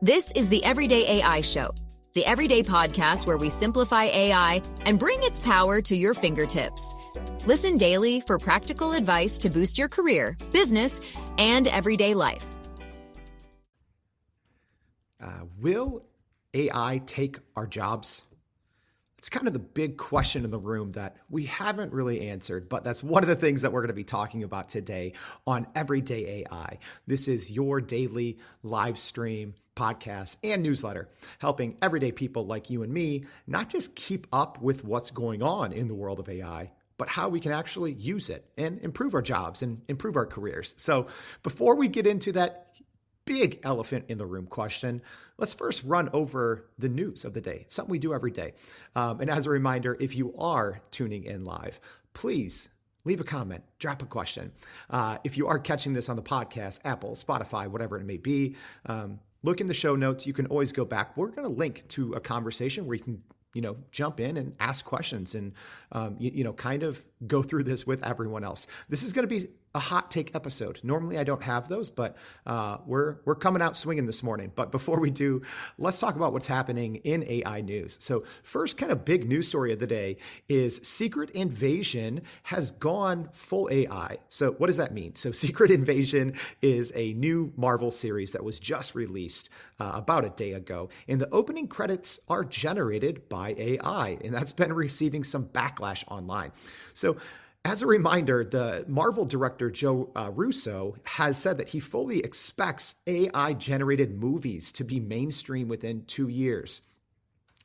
This is the Everyday AI Show, the everyday podcast where we simplify AI and bring its power to your fingertips. Listen daily for practical advice to boost your career, business, and everyday life. Will AI take our jobs? It's kind of the big question in the room that we haven't really answered, but that's one of the things that we're going to be talking about today on Everyday AI. This is your daily live stream, podcast, and newsletter, helping everyday people like you and me not just keep up with what's going on in the world of AI, but how we can actually use it and improve our jobs and improve our careers. So before we get into that big elephant in the room question, let's first run over the news of the day. It's something we do every day. And as a reminder, if you are tuning in live, please leave a comment, drop a question. If you are catching this on the podcast, Apple, Spotify, whatever it may be, look in the show notes. You can always go back. We're going to link to a conversation where you can jump in and ask questions and, kind of go through this with everyone else. This is going to be a hot take episode. Normally I don't have those, but we're coming out swinging this morning. But before we do, let's talk about what's happening in AI news. So first kind of big news story of the day is Secret Invasion has gone full AI. So what does that mean? So Secret Invasion is a new Marvel series that was just released about a day ago. And the opening credits are generated by AI. And that's been receiving some backlash online. So as a reminder, the Marvel director, Joe Russo, has said that he fully expects AI-generated movies to be mainstream within 2 years.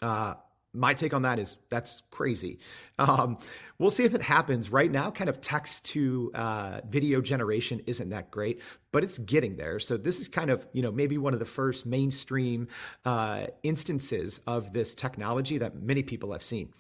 My take on that is that's crazy. We'll see if it happens. Right now, kind of text to video generation isn't that great, but it's getting there. So this is kind of, maybe one of the first mainstream instances of this technology that many people have seen.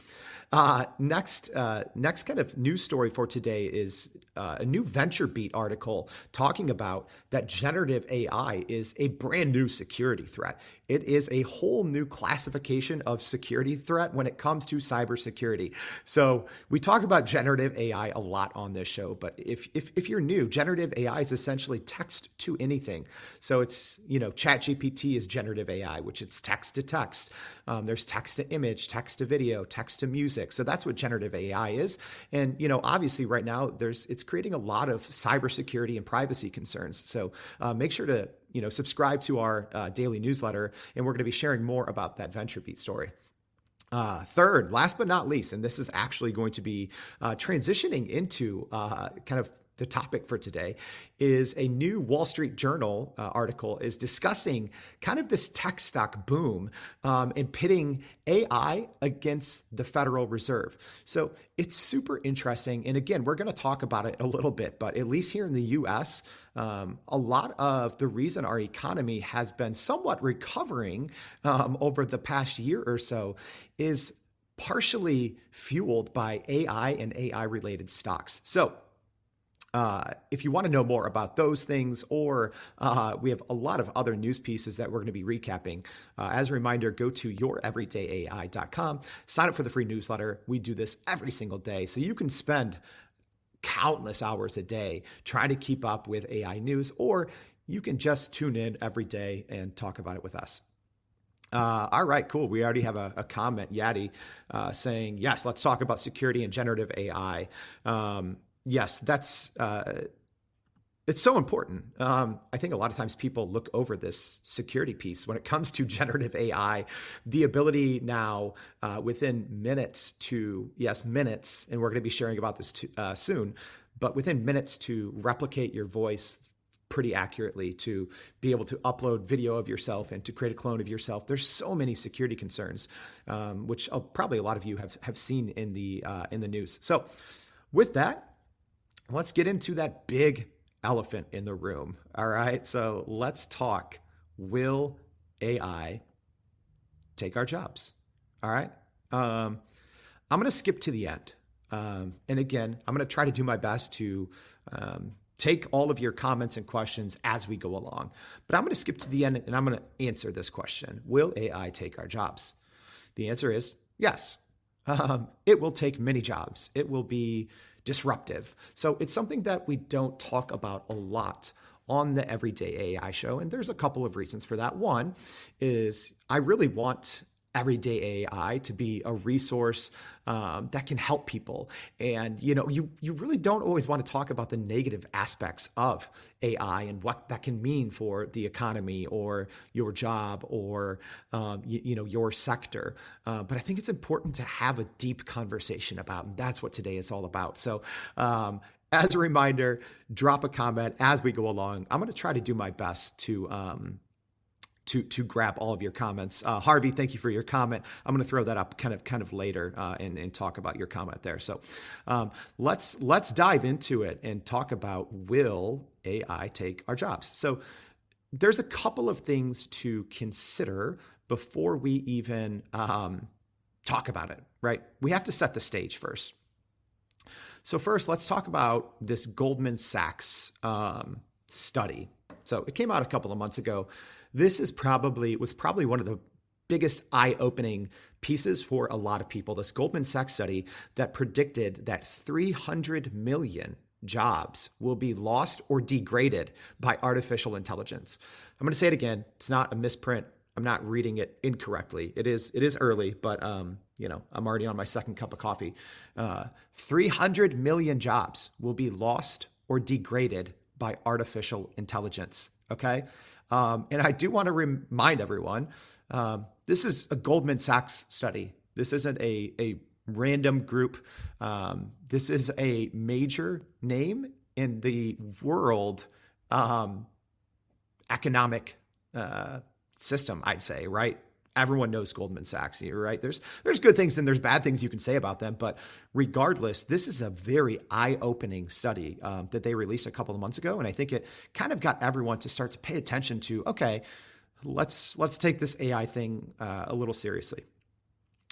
Next kind of news story for today is a new VentureBeat article talking about that generative AI is a brand new security threat. It is a whole new classification of security threat when it comes to cybersecurity. So we talk about generative AI a lot on this show, but if you're new, generative AI is essentially text to anything. So it's, ChatGPT is generative AI, which it's text to text. There's text to image, text to video, text to music. So that's what generative AI is. And, obviously right now it's creating a lot of cybersecurity and privacy concerns. So make sure to, subscribe to our daily newsletter, and we're going to be sharing more about that VentureBeat story. Third, last but not least, and this is actually going to be transitioning into kind of the topic for today, is a new Wall Street Journal article is discussing kind of this tech stock boom and pitting AI against the Federal Reserve. So it's super interesting. And again, we're going to talk about it a little bit, but at least here in the US, a lot of the reason our economy has been somewhat recovering over the past year or so is partially fueled by AI and AI related stocks. So if you want to know more about those things, or we have a lot of other news pieces that we're going to be recapping. As a reminder, go to youreverydayai.com, sign up for the free newsletter. We do this every single day, so you can spend countless hours a day trying to keep up with AI news, or you can just tune in every day and talk about it with us. All right, cool. We already have a comment, Yadi, saying, yes, let's talk about security and generative AI. Yes, that's it's so important. I think a lot of times people look over this security piece when it comes to generative AI. The ability now within minutes, and we're going to be sharing about this soon, but within minutes to replicate your voice pretty accurately, to be able to upload video of yourself and to create a clone of yourself. There's so many security concerns, which probably a lot of you have seen in the news. So with that, let's get into that big elephant in the room. All right. So let's talk. Will AI take our jobs? All right. I'm going to skip to the end. And again, I'm going to try to do my best to take all of your comments and questions as we go along. But I'm going to skip to the end and I'm going to answer this question. Will AI take our jobs? The answer is yes. It will take many jobs. It will be disruptive. So it's something that we don't talk about a lot on the Everyday AI Show. And there's a couple of reasons for that. One is I really want Everyday AI to be a resource that can help people. And you really don't always want to talk about the negative aspects of AI and what that can mean for the economy or your job or your sector. But I think it's important to have a deep conversation about, and that's what today is all about. So as a reminder, drop a comment as we go along. I'm going to try to do my best to grab all of your comments. Harvey, thank you for your comment. I'm going to throw that up kind of later and talk about your comment there. So let's dive into it and talk about, will AI take our jobs? So there's a couple of things to consider before we even talk about it, right? We have to set the stage first. So first, let's talk about this Goldman Sachs study. So it came out a couple of months ago. This was probably one of the biggest eye-opening pieces for a lot of people. This Goldman Sachs study that predicted that 300 million jobs will be lost or degraded by artificial intelligence. I'm going to say it again. It's not a misprint. I'm not reading it incorrectly. It is early, but I'm already on my second cup of coffee. 300 million jobs will be lost or degraded by artificial intelligence. Okay. And I do want to remind everyone, this is a Goldman Sachs study. This isn't a random group. This is a major name in the world economic system, I'd say, right? Everyone knows Goldman Sachs, right? There's good things and there's bad things you can say about them, but regardless, this is a very eye-opening study that they released a couple of months ago, and I think it kind of got everyone to start to pay attention to, okay, let's take this AI thing a little seriously.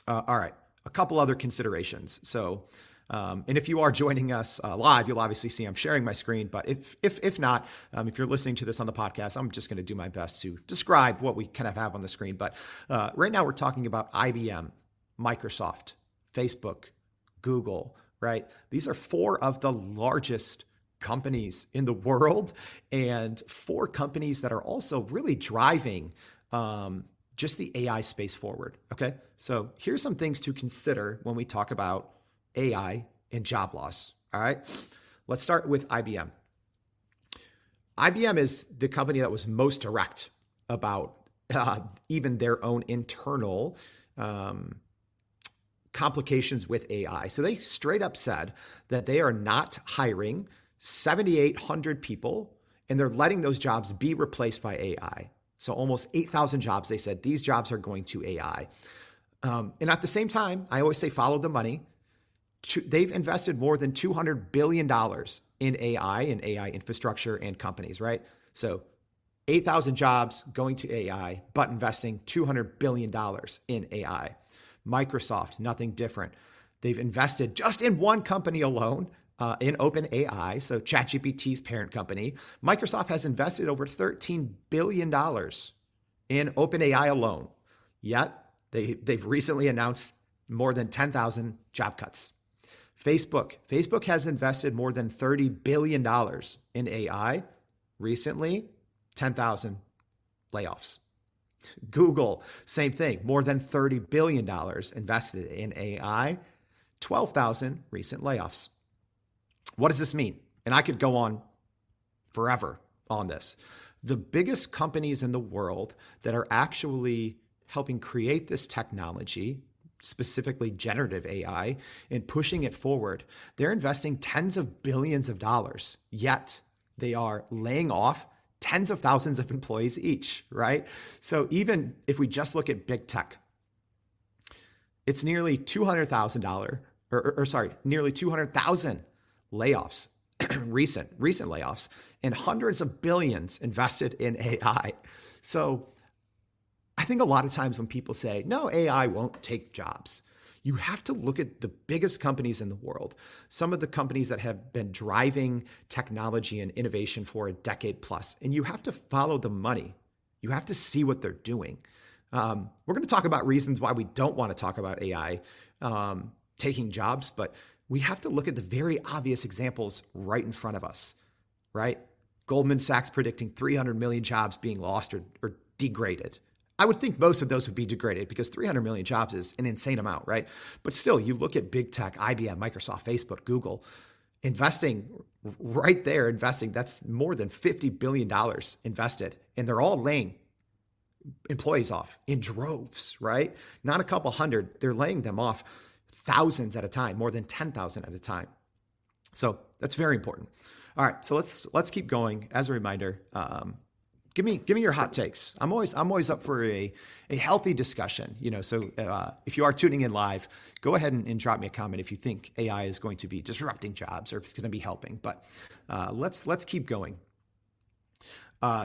All right, a couple other considerations. So, and if you are joining us live, you'll obviously see I'm sharing my screen. But if not, if you're listening to this on the podcast, I'm just going to do my best to describe what we kind of have on the screen. But right now we're talking about IBM, Microsoft, Facebook, Google, right? These are four of the largest companies in the world and four companies that are also really driving just the AI space forward. Okay, so here's some things to consider when we talk about AI and job loss. All right, let's start with IBM. IBM is the company that was most direct about even their own internal complications with AI. So they straight up said that they are not hiring 7,800 people and they're letting those jobs be replaced by AI. So almost 8,000 jobs, they said these jobs are going to AI. And at the same time, I always say follow the money. They've invested more than $200 billion in AI and AI infrastructure and companies, right? So 8,000 jobs going to AI, but investing $200 billion in AI. Microsoft, nothing different. They've invested just in one company alone, in OpenAI, so ChatGPT's parent company. Microsoft has invested over $13 billion in OpenAI alone. Yet they've recently announced more than 10,000 job cuts. Facebook has invested more than $30 billion in AI. Recently, 10,000 layoffs. Google, same thing, more than $30 billion invested in AI, 12,000 recent layoffs. What does this mean? And I could go on forever on this. The biggest companies in the world that are actually helping create this technology, specifically generative AI, and pushing it forward, they're investing tens of billions of dollars, yet they are laying off tens of thousands of employees each, right? So even if we just look at big tech, it's nearly nearly 200,000 layoffs, recent layoffs, and hundreds of billions invested in AI. So I think a lot of times when people say, no, AI won't take jobs, you have to look at the biggest companies in the world, some of the companies that have been driving technology and innovation for a decade plus, and you have to follow the money. You have to see what they're doing. We're going to talk about reasons why we don't want to talk about AI taking jobs, but we have to look at the very obvious examples right in front of us, right? Goldman Sachs predicting 300 million jobs being lost or degraded. I would think most of those would be degraded because 300 million jobs is an insane amount, right? But still, you look at big tech, IBM, Microsoft, Facebook, Google, investing right there, that's more than $50 billion invested. And they're all laying employees off in droves, right? Not a couple hundred, they're laying them off thousands at a time, more than 10,000 at a time. So that's very important. All right, so let's keep going. As a reminder, give me your hot takes. I'm always up for a healthy discussion. So if you are tuning in live, go ahead and drop me a comment if you think AI is going to be disrupting jobs or if it's going to be helping. But let's keep going.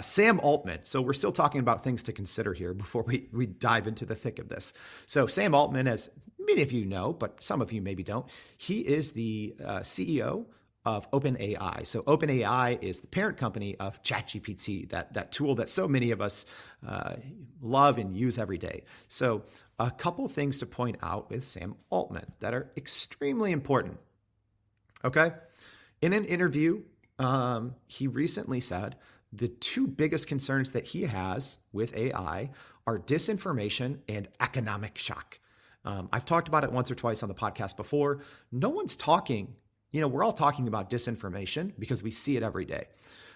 Sam Altman. So we're still talking about things to consider here before we dive into the thick of this. So Sam Altman, as many of you know, but some of you maybe don't, he is the CEO of OpenAI. So OpenAI is the parent company of ChatGPT, that tool that so many of us love and use every day. So a couple things to point out with Sam Altman that are extremely important. Okay. In an interview, he recently said the two biggest concerns that he has with AI are disinformation and economic shock. I've talked about it once or twice on the podcast before. No one's talking. We're all talking about disinformation because we see it every day.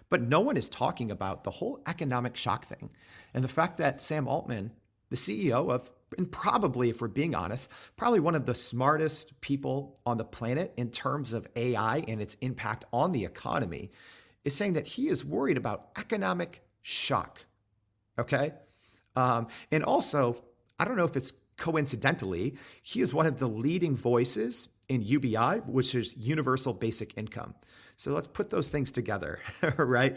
But no one is talking about the whole economic shock thing. And the fact that Sam Altman, the CEO of, and probably, if we're being honest, probably one of the smartest people on the planet in terms of AI and its impact on the economy, is saying that he is worried about economic shock. Okay? And also, I don't know if it's coincidentally, he is one of the leading voices in UBI, which is Universal Basic Income. So let's put those things together, right?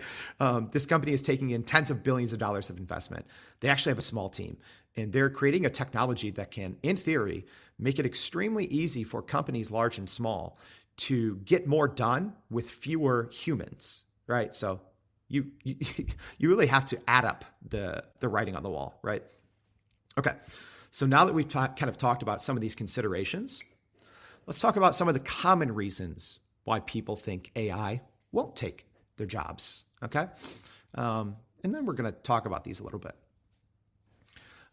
This company is taking in tens of billions of dollars of investment. They actually have a small team, and they're creating a technology that can, in theory, make it extremely easy for companies large and small to get more done with fewer humans, right? So you really have to add up the writing on the wall, right? Okay, so now that we've kind of talked about some of these considerations, let's talk about some of the common reasons why people think AI won't take their jobs, okay? And then we're going to talk about these a little bit.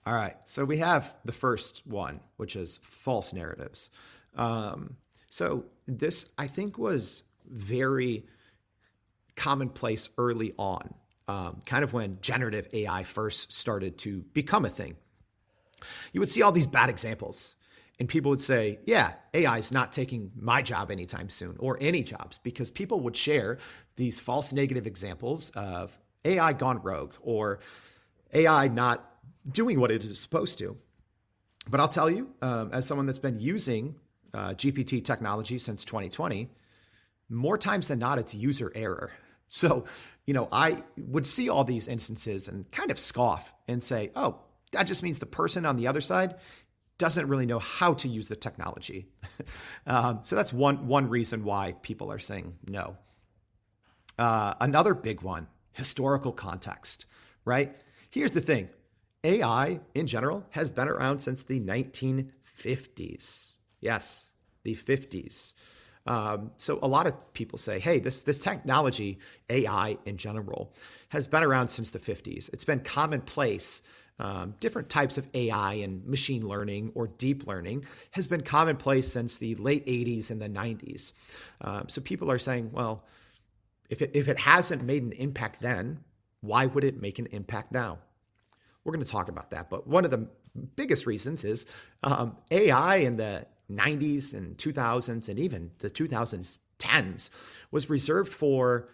All right, so we have the first one, which is false narratives. So this, I think, was very commonplace early on, kind of when generative AI first started to become a thing. You would see all these bad examples. And people would say, yeah, AI is not taking my job anytime soon or any jobs, because people would share these false negative examples of AI gone rogue or AI not doing what it is supposed to. But I'll tell you, as someone that's been using GPT technology since 2020, more times than not, it's user error. So, I would see all these instances and kind of scoff and say, oh, that just means the person on the other side doesn't really know how to use the technology. So that's one reason why people are saying no. Another big one, historical context, right? Here's the thing. AI in general has been around since the 1950s. Yes, the 50s. So a lot of people say, hey, this technology, AI in general, has been around since the 50s. It's been commonplace. Different types of AI and machine learning or deep learning has been commonplace since the late 80s and the 90s. So people are saying, well, if it hasn't made an impact then, why would it make an impact now? We're going to talk about that. But one of the biggest reasons is AI in the 90s and 2000s and even the 2010s was reserved for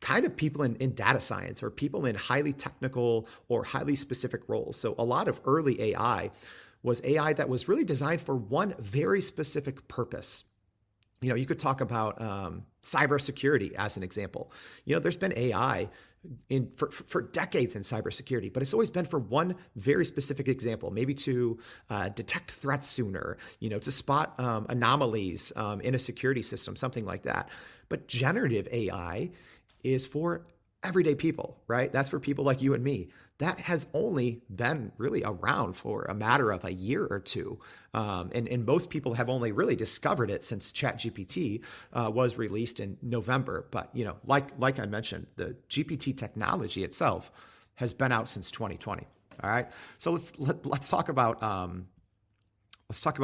kind of people in data science or people in highly technical or highly specific roles. So a lot of early AI was AI that was really designed for one very specific purpose. You could talk about cybersecurity as an example. There's been AI for decades in cybersecurity, but it's always been for one very specific example, maybe to detect threats sooner, to spot anomalies in a security system, something like that. But generative AI is for everyday people, right? That's for people like you and me. That has only been really around for a matter of a year or two. And most people have only really discovered it since ChatGPT was released in November. But, like I mentioned, the GPT technology itself has been out since 2020. All right. So let's talk about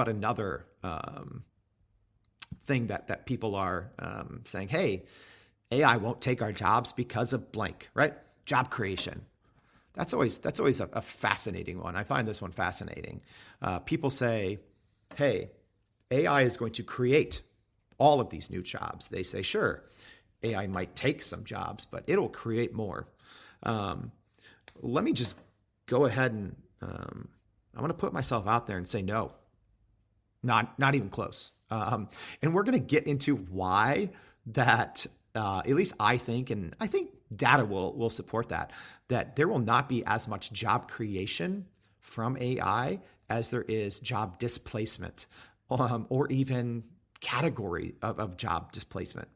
another thing that people are saying, hey, AI won't take our jobs because of blank, right? Job creation. That's always a fascinating one. I find this one fascinating. People say, hey, AI is going to create all of these new jobs. They say, sure, AI might take some jobs, but it'll create more. Let me just go ahead and I'm going to put myself out there and say, no, not even close. And we're going to get into why that, at least I think data will support that there will not be as much job creation from AI as there is job displacement, or even category of job displacement.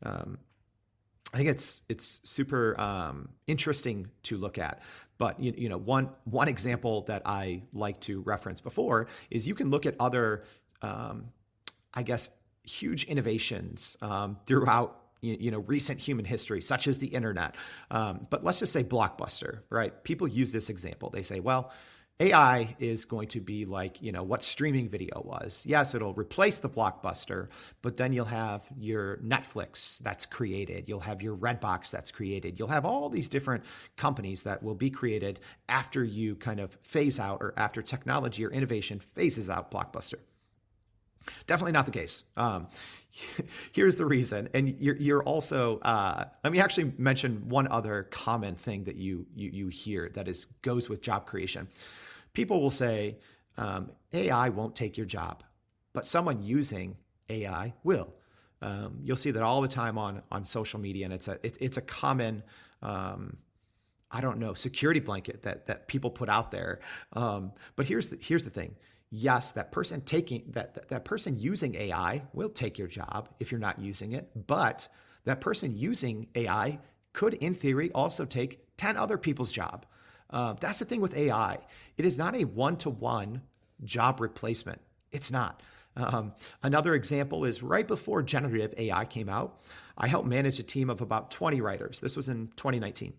I think it's super interesting to look at. But one example that I like to reference before is you can look at other, huge innovations throughout recent human history, such as the internet. But let's just say Blockbuster, right? People use this example. They say, well, AI is going to be like, what streaming video was. Yes, it'll replace the Blockbuster, but then you'll have your Netflix that's created. You'll have your Redbox that's created. You'll have all these different companies that will be created after you kind of phase out, or after technology or innovation phases out Blockbuster. Definitely not the case. Here's the reason. And you're also, let me actually mention one other common thing that you hear that goes with job creation. People will say, AI won't take your job, but someone using AI will. You'll see that all the time on social media, and it's a common, security blanket that people put out there. But here's the thing. Yes, that person using AI will take your job if you're not using it, but that person using AI could, in theory, also take 10 other people's job. That's the thing with AI. It is not a one-to-one job replacement. It's not. Another example is right before generative AI came out, I helped manage a team of about 20 writers. This was in 2019.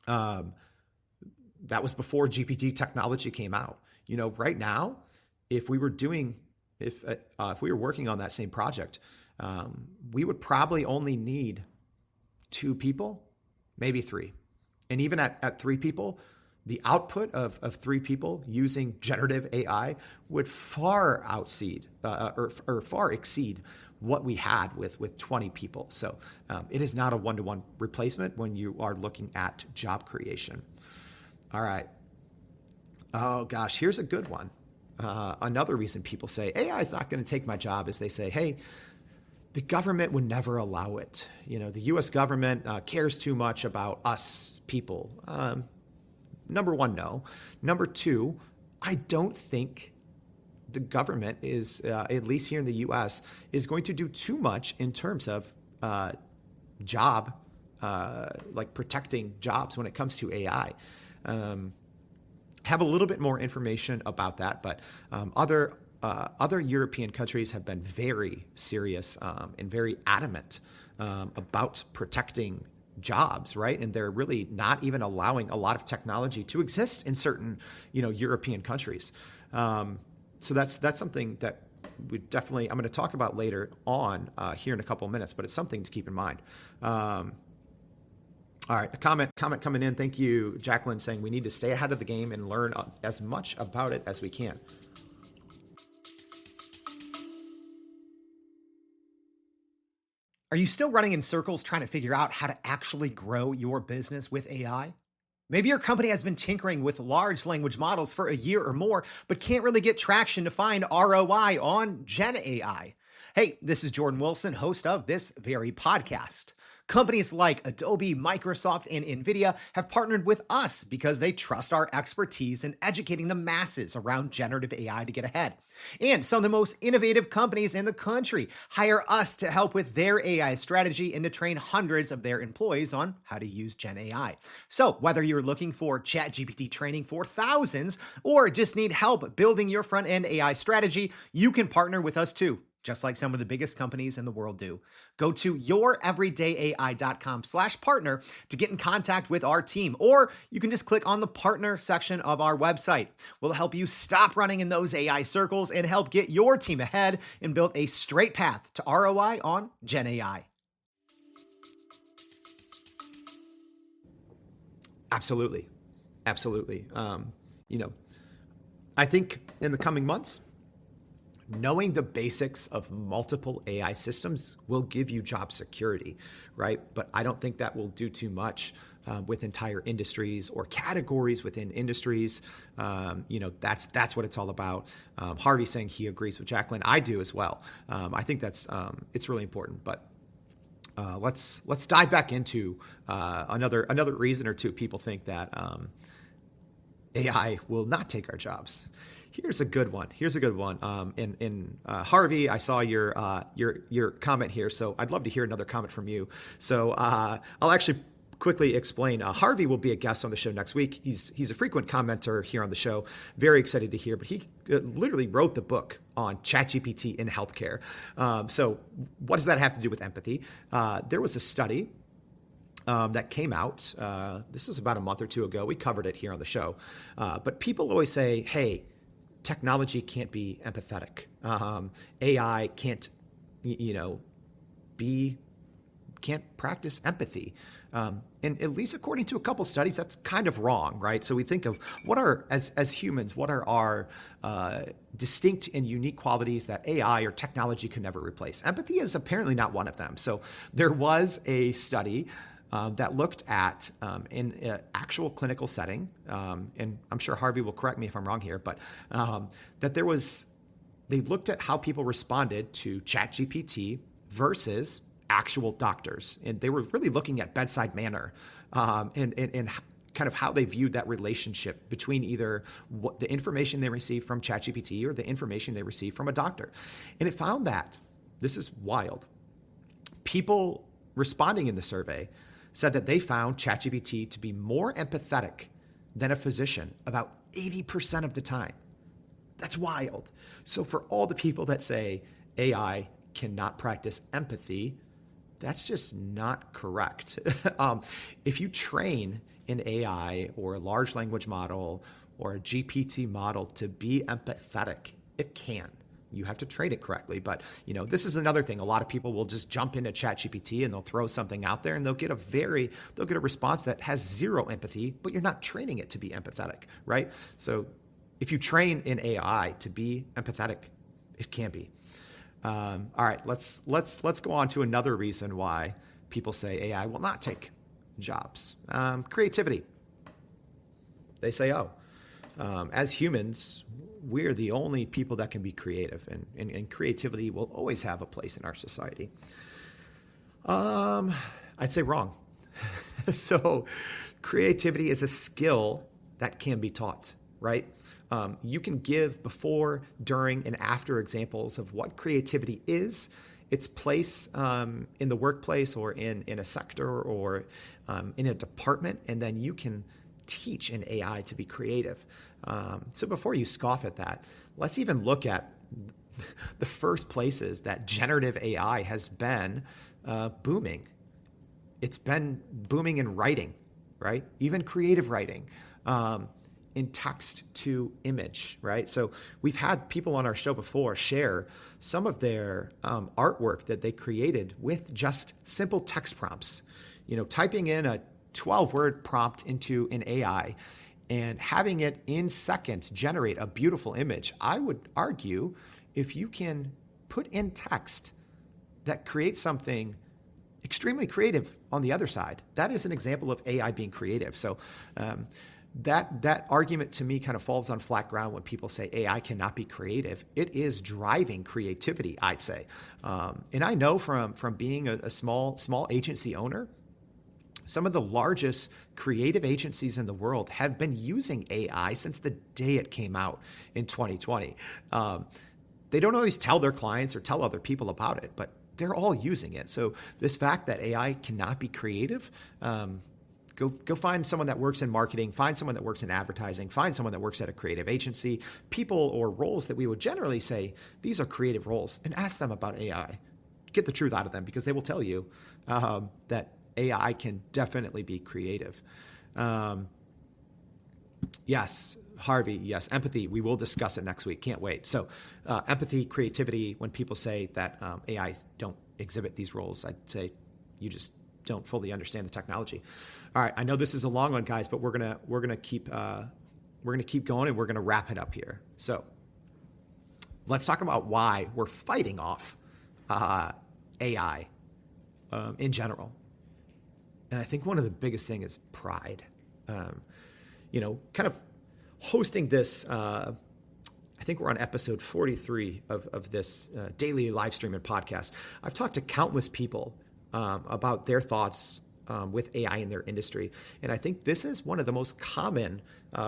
That was before GPT technology came out. Right now, if we were working on that same project, we would probably only need 2 people, maybe 3. And even at 3 people, the output of 3 people using generative AI would far exceed what we had with 20 people. So it is not a one-to-one replacement when you are looking at job creation. All right. Oh gosh, here's a good one. Another reason people say AI is not going to take my job is they say, hey, the government would never allow it. The U.S. government cares too much about us people. Number one, no. Number two, I don't think the government is, at least here in the U.S., is going to do too much in terms of job, like protecting jobs when it comes to AI. Have a little bit more information about that, but other European countries have been very serious and very adamant about protecting jobs, right? And they're really not even allowing a lot of technology to exist in certain, European countries. So that's something that I'm going to talk about later on here in a couple of minutes, but it's something to keep in mind. All right, a comment coming in. Thank you, Jacqueline, saying we need to stay ahead of the game and learn as much about it as we can. Are you still running in circles trying to figure out how to actually grow your business with AI? Maybe your company has been tinkering with large language models for a year or more, but can't really get traction to find ROI on Gen AI. Hey, this is Jordan Wilson, host of this very podcast. Companies like Adobe, Microsoft, and NVIDIA have partnered with us because they trust our expertise in educating the masses around generative AI to get ahead. And some of the most innovative companies in the country hire us to help with their AI strategy and to train hundreds of their employees on how to use Gen AI. So whether you're looking for ChatGPT training for thousands or just need help building your front-end AI strategy, you can partner with us too, just like some of the biggest companies in the world do. Go to youreverydayai.com/partner to get in contact with our team, or you can just click on the partner section of our website. We'll help you stop running in those AI circles and help get your team ahead and build a straight path to ROI on Gen AI. Absolutely. Absolutely. I think in the coming months, knowing the basics of multiple AI systems will give you job security, right? But I don't think that will do too much with entire industries or categories within industries. That's what it's all about. Harvey saying he agrees with Jacqueline. I do as well. I think that's it's really important. But let's dive back into another reason or two people think that AI will not take our jobs. Here's a good one. Harvey, I saw your comment here, so I'd love to hear another comment from you. So I'll actually quickly explain. Harvey will be a guest on the show next week. He's a frequent commenter here on the show. Very excited to hear. But he literally wrote the book on ChatGPT in healthcare. So what does that have to do with empathy? There was a study that came out. This was about a month or two ago. We covered it here on the show. But people always say, hey, technology can't be empathetic. AI can't, can't practice empathy. And at least according to a couple studies, that's kind of wrong, right? So we think of what are, as humans, what are our distinct and unique qualities that AI or technology can never replace? Empathy is apparently not one of them. So there was a study that looked at in an actual clinical setting, and I'm sure Harvey will correct me if I'm wrong here, but that they looked at how people responded to ChatGPT versus actual doctors. And they were really looking at bedside manner and kind of how they viewed that relationship between either what the information they received from ChatGPT or the information they received from a doctor. And it found that, this is wild, people responding in the survey said that they found ChatGPT to be more empathetic than a physician about 80% of the time. That's wild. So for all the people that say AI cannot practice empathy, that's just not correct. If you train an AI or a large language model or a GPT model to be empathetic, it can. You have to train it correctly. But this is another thing. A lot of people will just jump into ChatGPT and they'll throw something out there and they'll get a response that has zero empathy, but you're not training it to be empathetic, right? So if you train an AI to be empathetic, it can be. All right, let's go on to another reason why people say AI will not take jobs. Creativity. They say, as humans, we're the only people that can be creative, and creativity will always have a place in our society. I'd say wrong. So creativity is a skill that can be taught, right? You can give before, during, and after examples of what creativity is, its place in the workplace or in a sector or in a department, and then you can teach an AI to be creative. So before you scoff at that, let's even look at the first places that generative AI has been booming. It's been booming in writing, right? Even creative writing, in text to image, right? So we've had people on our show before share some of their artwork that they created with just simple text prompts. Typing in a 12-word prompt into an AI and having it in seconds generate a beautiful image. I would argue if you can put in text that creates something extremely creative on the other side, that is an example of AI being creative. So that argument to me kind of falls on flat ground when people say AI cannot be creative. It is driving creativity, I'd say. And I know from being a small agency owner, some of the largest creative agencies in the world have been using AI since the day it came out in 2020. They don't always tell their clients or tell other people about it, but they're all using it. So this fact that AI cannot be creative, go find someone that works in marketing, find someone that works in advertising, find someone that works at a creative agency, people or roles that we would generally say, these are creative roles, and ask them about AI. Get the truth out of them, because they will tell you that AI can definitely be creative. Yes, Harvey, yes, empathy. We will discuss it next week. Can't wait. So empathy, creativity, when people say that AI don't exhibit these roles, I'd say you just don't fully understand the technology. All right, I know this is a long one, guys, but we're gonna keep going, and we're gonna wrap it up here. So let's talk about why we're fighting off AI in general. And I think one of the biggest thing is pride. Kind of hosting this, I think we're on episode 43 of this daily live stream and podcast. I've talked to countless people about their thoughts with AI in their industry. And I think this is one of the most common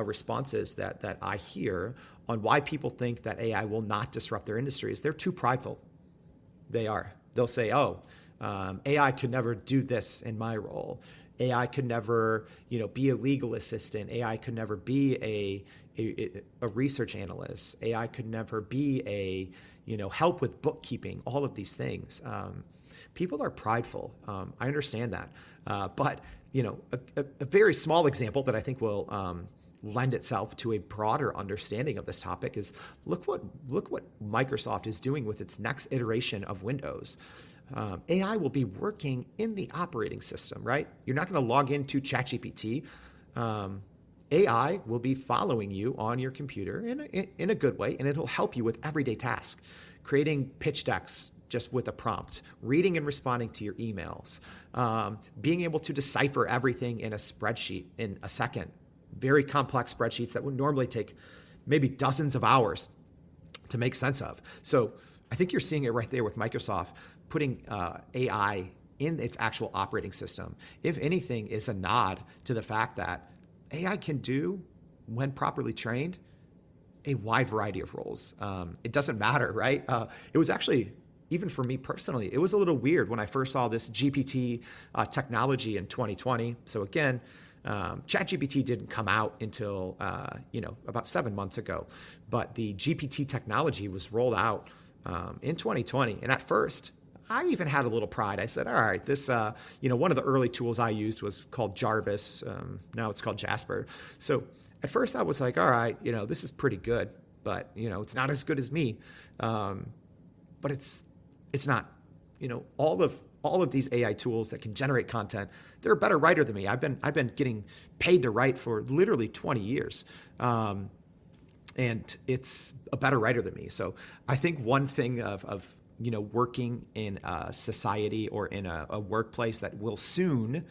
responses that I hear on why people think that AI will not disrupt their industries. They're too prideful. They are. They'll say, AI could never do this in my role. AI could never, be a legal assistant. AI could never be a research analyst. AI could never be a, help with bookkeeping, all of these things. People are prideful. I understand that. But, a very small example that I think will lend itself to a broader understanding of this topic is look what Microsoft is doing with its next iteration of Windows. AI will be working in the operating system, right? You're not going to log into ChatGPT. AI will be following you on your computer in a good way, and it'll help you with everyday tasks, creating pitch decks just with a prompt, reading and responding to your emails, being able to decipher everything in a spreadsheet in a second. Very complex spreadsheets that would normally take maybe dozens of hours to make sense of. So I think you're seeing it right there with Microsoft putting AI in its actual operating system. If anything, is a nod to the fact that AI can do, when properly trained, a wide variety of roles. It doesn't matter, right? It was actually, even for me personally, it was a little weird when I first saw this GPT technology in 2020. So again, ChatGPT didn't come out until about 7 months ago, but the GPT technology was rolled out in 2020. And at first, I even had a little pride. I said, all right, this, one of the early tools I used was called Jarvis. Now it's called Jasper. So at first I was like, all right, this is pretty good, but, it's not as good as me. But it's not, all of these AI tools that can generate content, they're a better writer than me. I've been getting paid to write for literally 20 years. And it's a better writer than me. So I think one thing of working in a society or in a workplace that will soon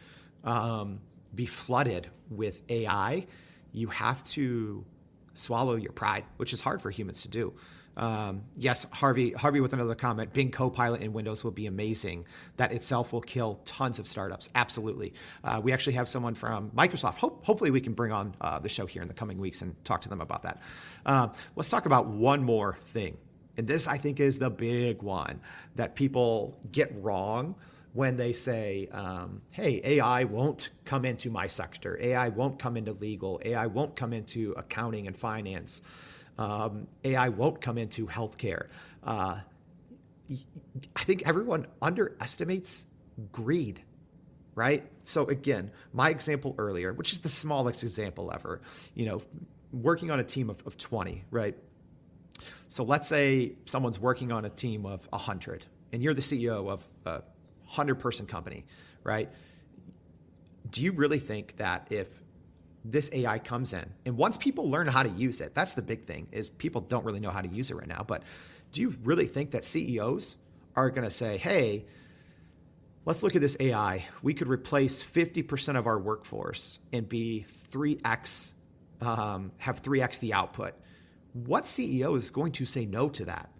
be flooded with AI, you have to swallow your pride, which is hard for humans to do. Yes, Harvey with another comment, Bing Copilot in Windows will be amazing. That itself will kill tons of startups. Absolutely. We actually have someone from Microsoft. Hopefully we can bring on the show here in the coming weeks and talk to them about that. Let's talk about one more thing. And this, I think, is the big one that people get wrong when they say, hey, AI won't come into my sector. AI won't come into legal. AI won't come into accounting and finance. AI won't come into healthcare. I think everyone underestimates greed, right? So again, my example earlier, which is the smallest example ever, working on a team of 20, right? So let's say someone's working on a team of 100 and you're the CEO of a 100-person company, right? Do you really think that if this AI comes in, and once people learn how to use it, that's the big thing, is people don't really know how to use it right now, but do you really think that CEOs are going to say, hey, let's look at this AI. We could replace 50% of our workforce and be 3x have 3x the output. What CEO is going to say no to that,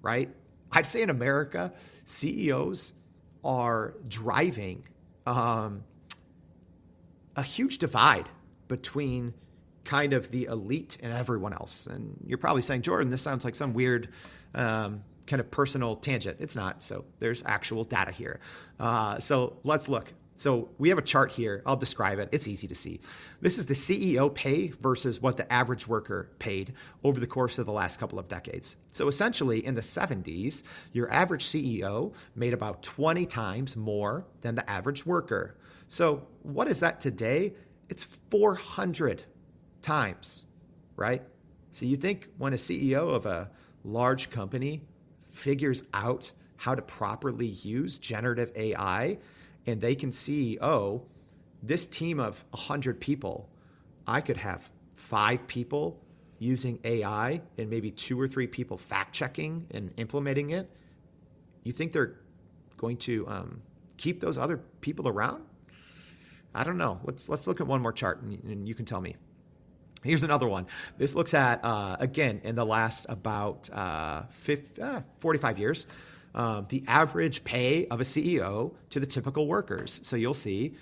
right? I'd say in America, CEOs are driving a huge divide between kind of the elite and everyone else. And you're probably saying, Jordan, this sounds like some weird kind of personal tangent. It's not. So there's actual data here. So let's look. So we have a chart here. I'll describe it. It's easy to see. This is the CEO pay versus what the average worker paid over the course of the last couple of decades. So essentially in the 70s, your average CEO made about 20 times more than the average worker. So what is that today? It's 400 times, right? So you think when a CEO of a large company figures out how to properly use generative AI, and they can see, oh, this team of 100 people, I could have 5 people using AI and maybe 2 or 3 people fact-checking and implementing it. You think they're going to keep those other people around? I don't know. Let's look at one more chart and you can tell me. Here's another one. This looks at, again, in the last about 45 years, the average pay of a CEO to the typical workers. So you'll see,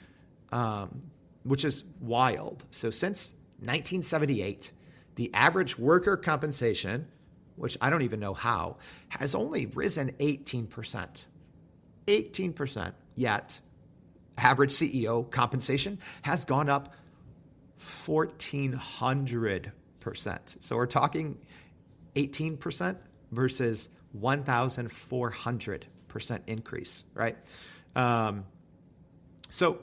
which is wild. So since 1978, the average worker compensation, which I don't even know how, has only risen 18%. 18%. Yet, average CEO compensation has gone up 1,400%. So we're talking 18% versus 1,400% increase, right? So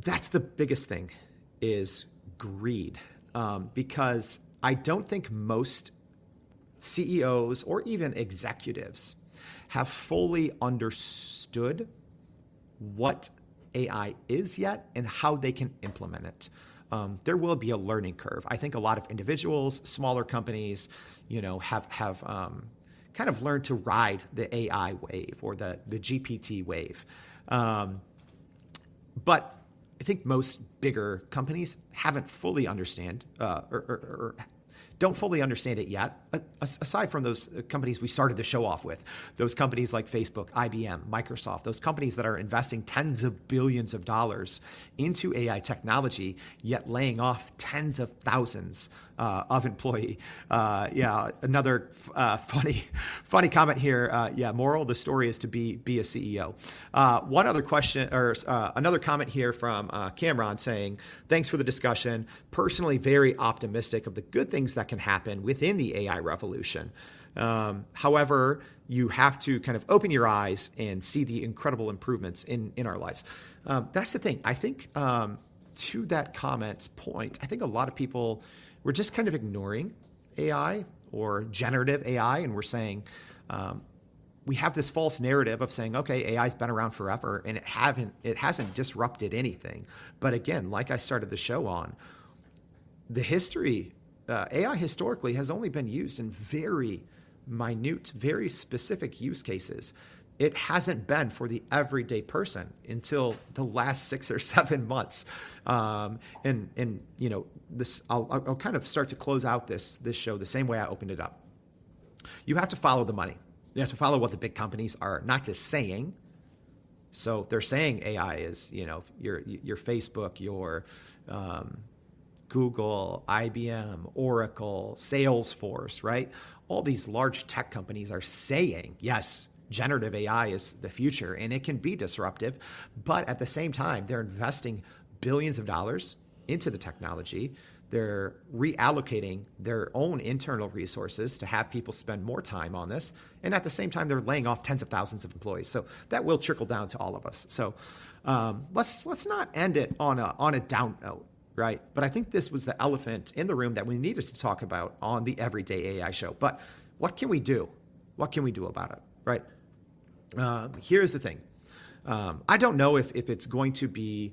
that's the biggest thing is greed, because I don't think most CEOs or even executives have fully understood what AI is yet and how they can implement it. There will be a learning curve. I think a lot of individuals, smaller companies, have kind of learned to ride the AI wave or the GPT wave. But I think most bigger companies haven't fully understand or don't fully understand it yet, aside from those companies we started the show off with, those companies like Facebook, IBM, Microsoft, those companies that are investing tens of billions of dollars into AI technology, yet laying off tens of thousands of employee. Another funny comment here. Moral of the story is to be a CEO. One other question or another comment here from Cameron saying, thanks for the discussion. Personally, very optimistic of the good things that can happen within the AI revolution. However, you have to kind of open your eyes and see the incredible improvements in our lives. That's the thing. I think to that comment's point, I think a lot of people were just kind of ignoring AI or generative AI, and we're saying we have this false narrative of saying, okay, AI's been around forever, and it hasn't disrupted anything. But again, like I started the show on, the history. AI historically has only been used in very minute, very specific use cases. It hasn't been for the everyday person until the last 6 or 7 months. This I'll kind of start to close out this show the same way I opened it up. You have to follow the money. You have to follow what the big companies are not just saying. So they're saying AI is, your Facebook, your Google, IBM, Oracle, Salesforce, right? All these large tech companies are saying, yes, generative AI is the future and it can be disruptive, but at the same time, they're investing billions of dollars into the technology. They're reallocating their own internal resources to have people spend more time on this. And at the same time, they're laying off tens of thousands of employees. So that will trickle down to all of us. So let's not end it on a down note. Right. But I think this was the elephant in the room that we needed to talk about on the Everyday AI show. But what can we do? What can we do about it? Right. Here's the thing. I don't know if it's going to be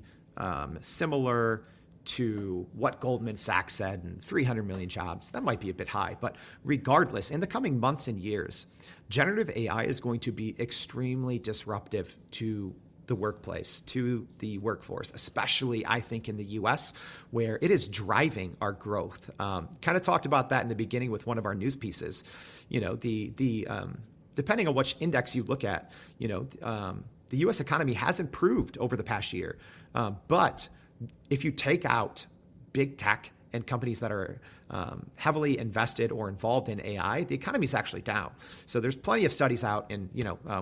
similar to what Goldman Sachs said and 300 million jobs. That might be a bit high. But regardless, in the coming months and years, generative AI is going to be extremely disruptive to the workplace, to the workforce, especially I think in the US, where it is driving our growth. Kind of talked about that in the beginning with one of our news pieces. Depending on which index you look at, the US economy has improved over the past year. But if you take out big tech and companies that are heavily invested or involved in AI, the economy is actually down. So there's plenty of studies out, and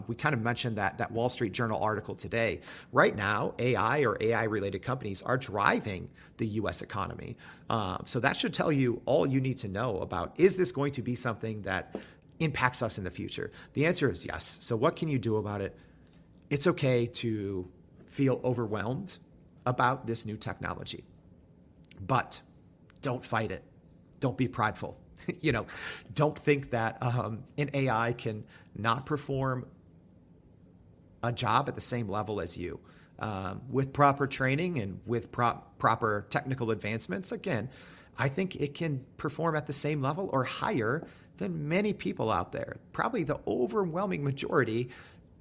we kind of mentioned that Wall Street Journal article today. Right now, AI or AI-related companies are driving the U.S. economy. So that should tell you all you need to know about, is this going to be something that impacts us in the future? The answer is yes. So what can you do about it? It's okay to feel overwhelmed about this new technology, but don't fight it. Don't be prideful. Don't think that an AI can not perform a job at the same level as you. With proper training and with proper technical advancements, again, I think it can perform at the same level or higher than many people out there. Probably the overwhelming majority.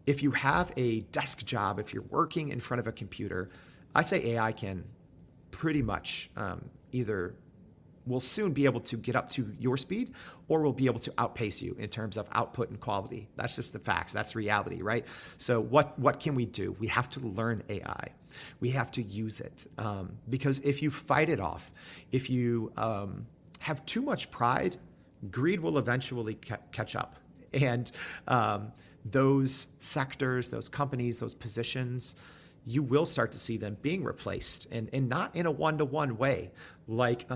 If you have a desk job, if you're working in front of a computer, I'd say AI can pretty much either will soon be able to get up to your speed, or will be able to outpace you in terms of output and quality. That's just the facts. That's reality, right? So what can we do? We have to learn AI. We have to use it. Because if you fight it off, if you have too much pride, greed will eventually catch up. And those sectors, those companies, those positions, you will start to see them being replaced, and not in a one-to-one way like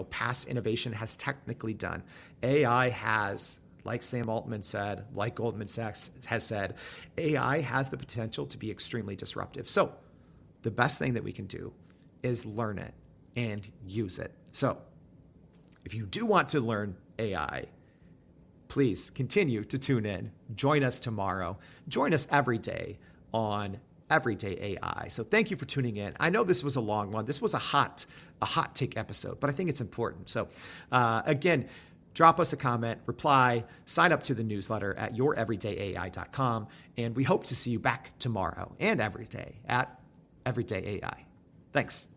past innovation has technically done. AI has, like Sam Altman said, like Goldman Sachs has said, AI has the potential to be extremely disruptive. So the best thing that we can do is learn it and use it. So if you do want to learn AI, please continue to tune in. Join us tomorrow. Join us every day on Everyday AI. So thank you for tuning in. I know this was a long one. This was a hot take episode, but I think it's important. So again, drop us a comment, reply, sign up to the newsletter at youreverydayai.com, and we hope to see you back tomorrow and every day at Everyday AI. Thanks.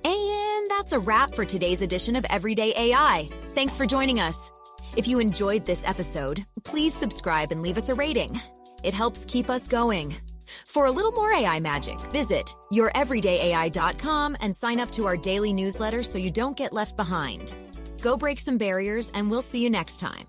And that's a wrap for today's edition of Everyday AI. Thanks for joining us. If you enjoyed this episode, please subscribe and leave us a rating. It helps keep us going. For a little more AI magic, visit youreverydayai.com and sign up to our daily newsletter so you don't get left behind. Go break some barriers, and we'll see you next time.